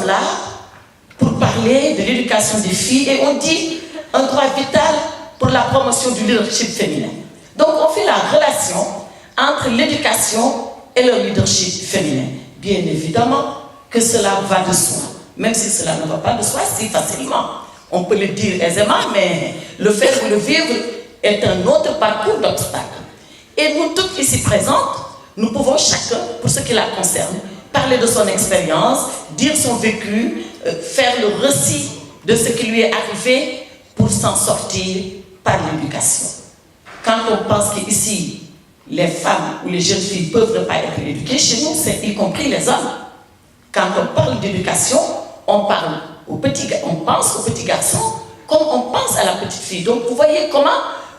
là pour parler de l'éducation des filles et on dit un droit vital pour la promotion du leadership féminin. Donc on fait la relation entre l'éducation et le leadership féminin. Bien évidemment que cela va de soi, même si cela ne va pas de soi si facilement. On peut le dire aisément, mais le faire ou le vivre est un autre parcours d'obstacles. Et nous toutes ici présentes, nous pouvons chacun, pour ce qui la concerne, parler de son expérience, dire son vécu, faire le récit de ce qui lui est arrivé pour s'en sortir par l'éducation. Quand on pense qu'ici, les femmes ou les jeunes filles ne peuvent pas être éduquées, chez nous, c'est y compris les hommes. Quand on parle d'éducation, on pense aux petits garçons comme on pense à la petite fille. Donc vous voyez comment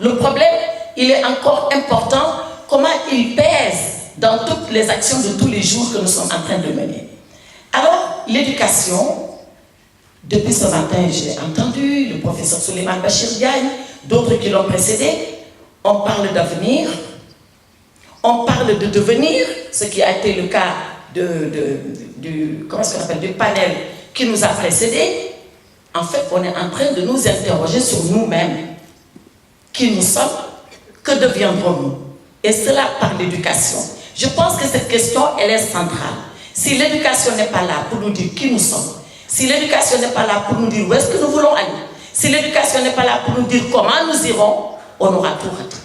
le problème, il est encore important, comment il pèse dans toutes les actions de tous les jours que nous sommes en train de mener. Alors, l'éducation, depuis ce matin, j'ai entendu le professeur Souleymane Bachir Diagne, d'autres qui l'ont précédé, on parle d'avenir, on parle de devenir, ce qui a été le cas du panel qui nous a précédés. En fait, on est en train de nous interroger sur nous-mêmes. Qui nous sommes? Que deviendrons-nous? Et cela par l'éducation. Je pense que cette question, elle est centrale. Si l'éducation n'est pas là pour nous dire qui nous sommes, si l'éducation n'est pas là pour nous dire où est-ce que nous voulons aller, si l'éducation n'est pas là pour nous dire comment nous irons, on aura tout raté.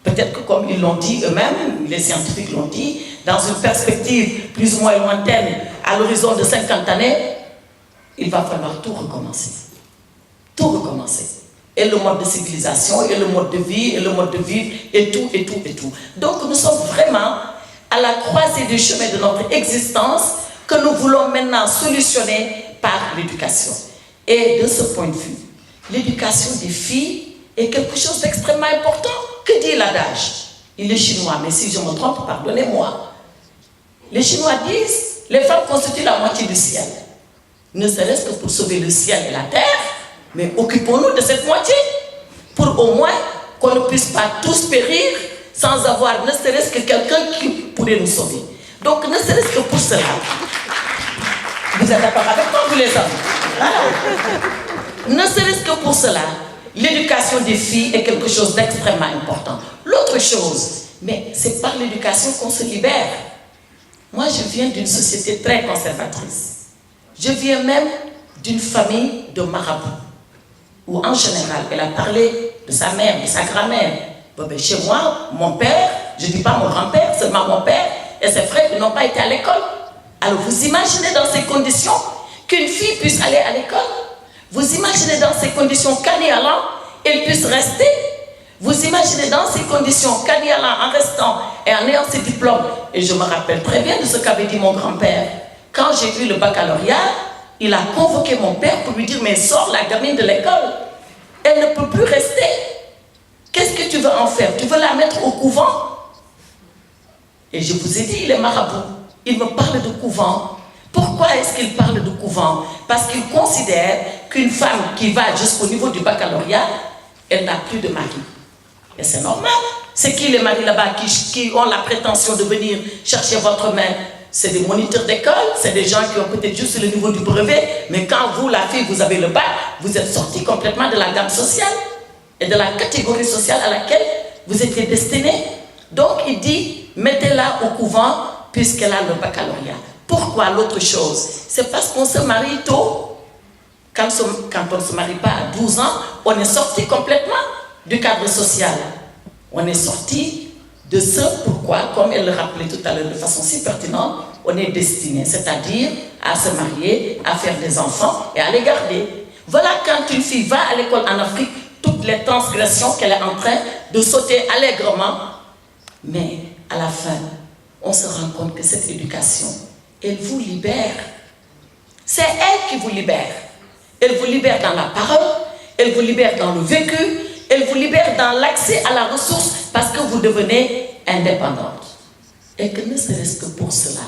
Peut-être que comme ils l'ont dit eux-mêmes, les scientifiques l'ont dit, dans une perspective plus ou moins lointaine, à l'horizon de 50 années, il va falloir tout recommencer. Tout recommencer. Et le mode de civilisation, et le mode de vie, et le mode de vivre, et tout, et tout, et tout. Donc nous sommes vraiment à la croisée du chemin de notre existence que nous voulons maintenant solutionner par l'éducation. Et de ce point de vue, l'éducation des filles est quelque chose d'extrêmement important. Que dit l'adage? Il est chinois, mais si je me trompe, pardonnez-moi. Les Chinois disent, les femmes constituent la moitié du ciel. Ne serait-ce que pour sauver le ciel et la terre, mais occupons-nous de cette moitié, pour au moins qu'on ne puisse pas tous périr sans avoir ne serait-ce que quelqu'un qui pourrait nous sauver. Donc, ne serait-ce que pour cela. Vous êtes d'accord avec moi, vous les hommes? Ah. Ne serait-ce que pour cela, l'éducation des filles est quelque chose d'extrêmement important. L'autre chose, mais c'est par l'éducation qu'on se libère. Moi, je viens d'une société très conservatrice. Je viens même d'une famille de marabouts, où en général, elle a parlé de sa mère, de sa grand-mère. Bon, ben, chez moi, mon père, je ne dis pas mon grand-père, seulement mon père et ses frères n'ont pas été à l'école. Alors vous imaginez dans ces conditions qu'une fille puisse aller à l'école? Vous imaginez dans ces conditions qu'en y allant, elle puisse rester? Vous imaginez dans ces conditions qu'en y allant, en restant et en ayant ses diplômes? Et je me rappelle très bien de ce qu'avait dit mon grand-père. Quand j'ai eu le baccalauréat, il a convoqué mon père pour lui dire « Mais sors la gamine de l'école, elle ne peut plus rester. Qu'est-ce que tu veux en faire? Tu veux la mettre au couvent ?» Et je vous ai dit, il est marabout. Il me parle de couvent. Pourquoi est-ce qu'il parle de couvent? Parce qu'il considère qu'une femme qui va jusqu'au niveau du baccalauréat, elle n'a plus de mari. Et c'est normal. C'est qui les maris là-bas qui ont la prétention de venir chercher votre main? C'est des moniteurs d'école, c'est des gens qui ont peut-être juste le niveau du brevet, mais quand vous, la fille, vous avez le bac, vous êtes sorti complètement de la gamme sociale et de la catégorie sociale à laquelle vous étiez destiné. Donc il dit, mettez-la au couvent puisqu'elle a le baccalauréat. Pourquoi l'autre chose? C'est parce qu'on se marie tôt. Quand on ne se marie pas à 12 ans, on est sorti complètement du cadre social. On est sorti de ce pourquoi, comme elle le rappelait tout à l'heure de façon si pertinente, on est destiné, c'est-à-dire à se marier, à faire des enfants et à les garder. Voilà quand une fille va à l'école en Afrique, toutes les transgressions qu'elle est en train de sauter allègrement. Mais à la fin, on se rend compte que cette éducation, elle vous libère. C'est elle qui vous libère. Elle vous libère dans la parole, elle vous libère dans le vécu, elle vous libère dans l'accès à la ressource parce que vous devenez indépendante. Et que ne serait-ce que pour cela,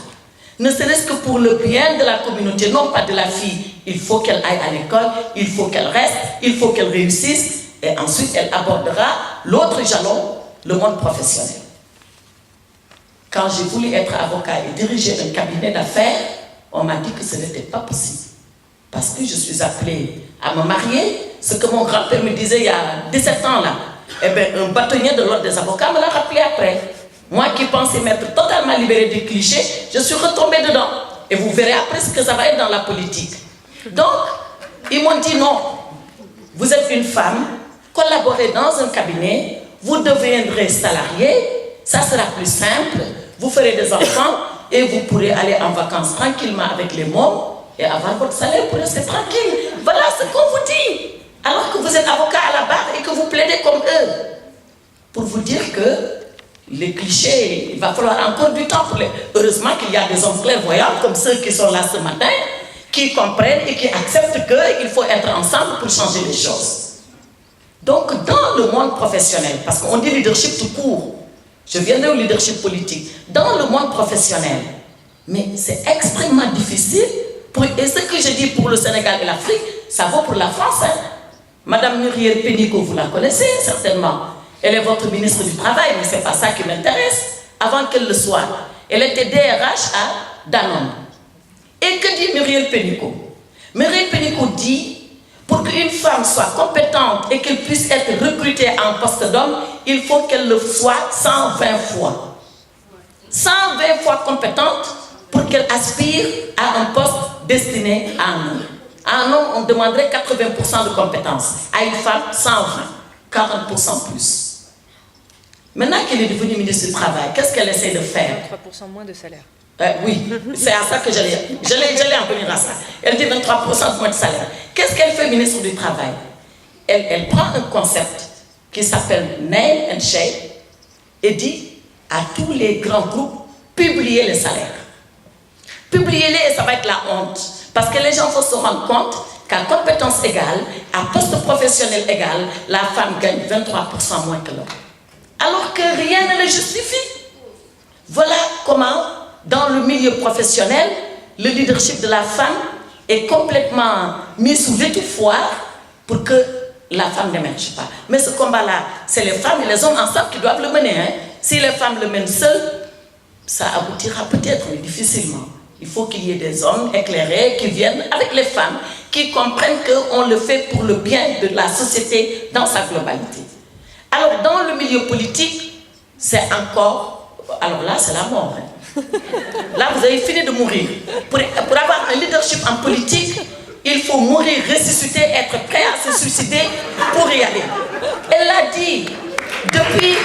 ne serait-ce que pour le bien de la communauté, non pas de la fille, il faut qu'elle aille à l'école, il faut qu'elle reste, il faut qu'elle réussisse, et ensuite elle abordera l'autre jalon, le monde professionnel. Quand j'ai voulu être avocat et diriger un cabinet d'affaires, on m'a dit que ce n'était pas possible. parce que je suis appelée à me marier, ce que mon grand-père me disait il y a 17 ans là, eh bien, un bâtonnier de l'ordre des avocats me l'a rappelé après. Moi qui pensais m'être totalement libérée des clichés, je suis retombée dedans. Et vous verrez après ce que ça va être dans la politique. Donc, ils m'ont dit non, vous êtes une femme, collaborez dans un cabinet, vous deviendrez salarié, ça sera plus simple, vous ferez des enfants et vous pourrez aller en vacances tranquillement avec les mômes et avoir votre salaire pour rester tranquille. Voilà ce qu'on vous dit. Alors que vous êtes avocat à la barre et que vous plaidez comme eux. Pour vous dire que les clichés, il va falloir encore du temps pour les... Heureusement qu'il y a des hommes clairvoyants comme ceux qui sont là ce matin, qui comprennent et qui acceptent qu'il faut être ensemble pour changer les choses. Donc, dans le monde professionnel, parce qu'on dit leadership tout court, je viendrai au leadership politique, dans le monde professionnel, mais c'est extrêmement difficile, et ce que je dis pour le Sénégal et l'Afrique, ça vaut pour la France. Hein. Madame Muriel Pénicaud, vous la connaissez certainement. Elle est votre ministre du Travail, mais ce n'est pas ça qui m'intéresse. Avant qu'elle le soit, elle était DRH à Danone. Et que dit Muriel Pénicaud? Muriel Pénicaud dit, pour qu'une femme soit compétente et qu'elle puisse être recrutée en poste d'homme, il faut qu'elle le soit 120 fois. 120 fois compétente pour qu'elle aspire à un poste destiné à un homme. À un homme, on demanderait 80% de compétences. À une femme, 120, 40% plus. Maintenant qu'elle est devenue ministre du Travail, qu'est-ce qu'elle essaie de faire? 3% moins de salaire. Oui, c'est à ça que j'allais en venir à ça. Elle dit 23% moins de salaire. Qu'est-ce qu'elle fait, ministre du Travail? Elle prend un concept qui s'appelle Name and Shame et dit à tous les grands groupes, publiez les salaires. Publiez-les et ça va être la honte. Parce que les gens vont se rendre compte qu'à compétence égale, à poste professionnel égal, la femme gagne 23% moins que l'homme. Alors que rien ne le justifie. Voilà comment, dans le milieu professionnel, le leadership de la femme est complètement mis sous l'étouffoir pour que la femme n'émerge pas. Mais ce combat-là, c'est les femmes et les hommes ensemble qui doivent le mener. Hein. Si les femmes le mènent seules, ça aboutira peut-être, mais difficilement. Il faut qu'il y ait des hommes éclairés qui viennent avec les femmes, qui comprennent qu'on le fait pour le bien de la société dans sa globalité. Alors, dans le milieu politique, c'est encore... Alors là, c'est la mort. Hein. Là, vous avez fini de mourir. Pour avoir un leadership en politique, il faut mourir, ressusciter, être prêt à se suicider pour y aller. Elle l'a dit, depuis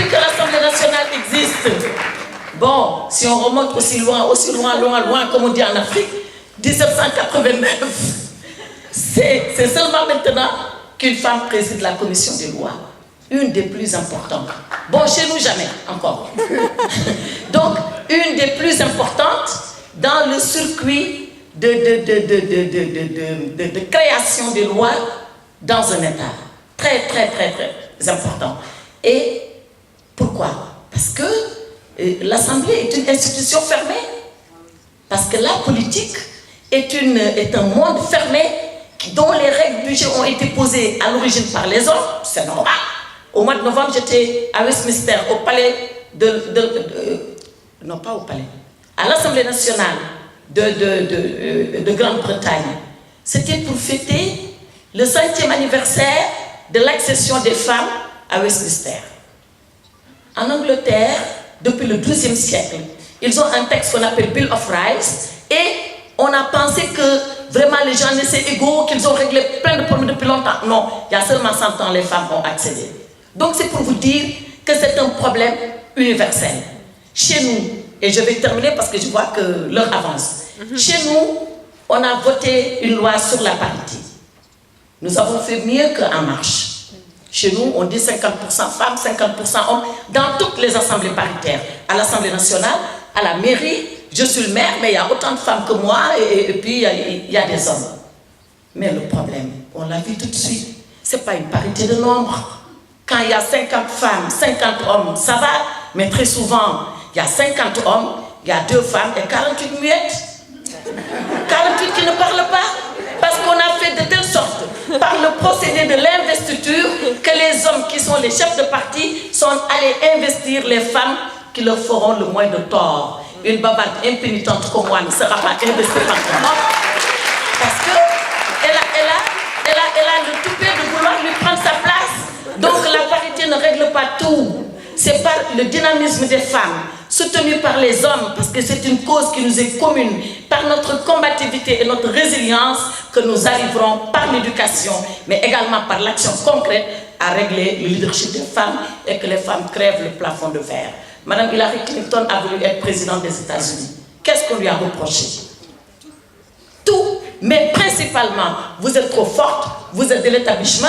que l'Assemblée nationale existe. Bon, si on remonte aussi loin, comme on dit en Afrique, 1789, c'est seulement maintenant qu'une femme préside la commission des lois, une des plus importantes. Bon, chez nous, jamais, encore. Donc, une des plus importantes dans le circuit de création des lois dans un État. Très, très, très, très important. Et pourquoi? Parce que l'Assemblée est une institution fermée. Parce que la politique est un monde fermé dont les règles du jeu ont été posées à l'origine par les hommes. C'est normal. Au mois de novembre, j'étais à Westminster, au palais non, pas au palais, à l'Assemblée nationale de Grande-Bretagne. C'était pour fêter le 5e anniversaire de l'accession des femmes à Westminster. En Angleterre, depuis le XIIe siècle, ils ont un texte qu'on appelle Bill of Rights et on a pensé que vraiment les gens étaient égaux, qu'ils ont réglé plein de problèmes depuis longtemps. Non, il y a seulement 100 ans, les femmes ont accédé. Donc c'est pour vous dire que c'est un problème universel. Chez nous, et je vais terminer parce que je vois que l'heure avance. Chez nous, on a voté une loi sur la parité. Nous avons fait mieux qu'En Marche. Chez nous, on dit 50% femmes, 50% hommes, dans toutes les assemblées paritaires. À l'Assemblée nationale, à la mairie, je suis le maire, mais il y a autant de femmes que moi, et puis il y a des hommes. Mais le problème, on l'a vu tout de suite, ce n'est pas une parité de nombre. Quand il y a 50 femmes, 50 hommes, ça va, mais très souvent, il y a 50 hommes, il y a 2 femmes et 48 muettes. 48 qui ne parlent pas. Parce qu'on a fait de telle sorte, par le procédé de l'investiture, que les hommes qui sont les chefs de parti sont allés investir les femmes qui leur feront le moins de tort. une bavarde impénitente comme moi ne sera pas investie par un homme. Parce qu'elle a le toupet de vouloir lui prendre sa place. Donc la parité ne règle pas tout. C'est par le dynamisme des femmes, soutenu par les hommes, parce que c'est une cause qui nous est commune, par notre combativité et notre résilience, que nous arriverons par l'éducation, mais également par l'action concrète, à régler le leadership des femmes et que les femmes crèvent le plafond de verre. Madame Hillary Clinton a voulu être présidente des États-Unis. Qu'est-ce qu'on lui a reproché? Tout, mais principalement, vous êtes trop forte, vous êtes de l'établissement,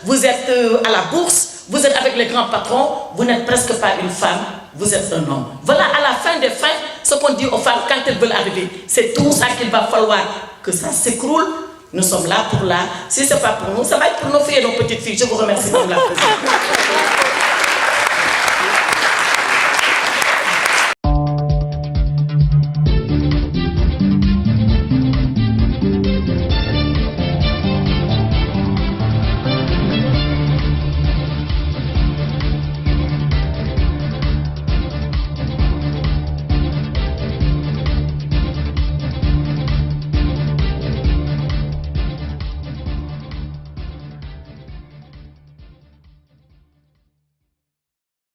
vous êtes à la bourse, vous êtes avec les grands patrons, vous n'êtes presque pas une femme, vous êtes un homme. Voilà à la fin des fins ce qu'on dit aux femmes quand elles veulent arriver. C'est tout ça qu'il va falloir que ça s'écroule. Nous sommes là pour là. Si ce n'est pas pour nous, ça va être pour nos filles et nos petites filles. Je vous remercie, Madame la Présidente.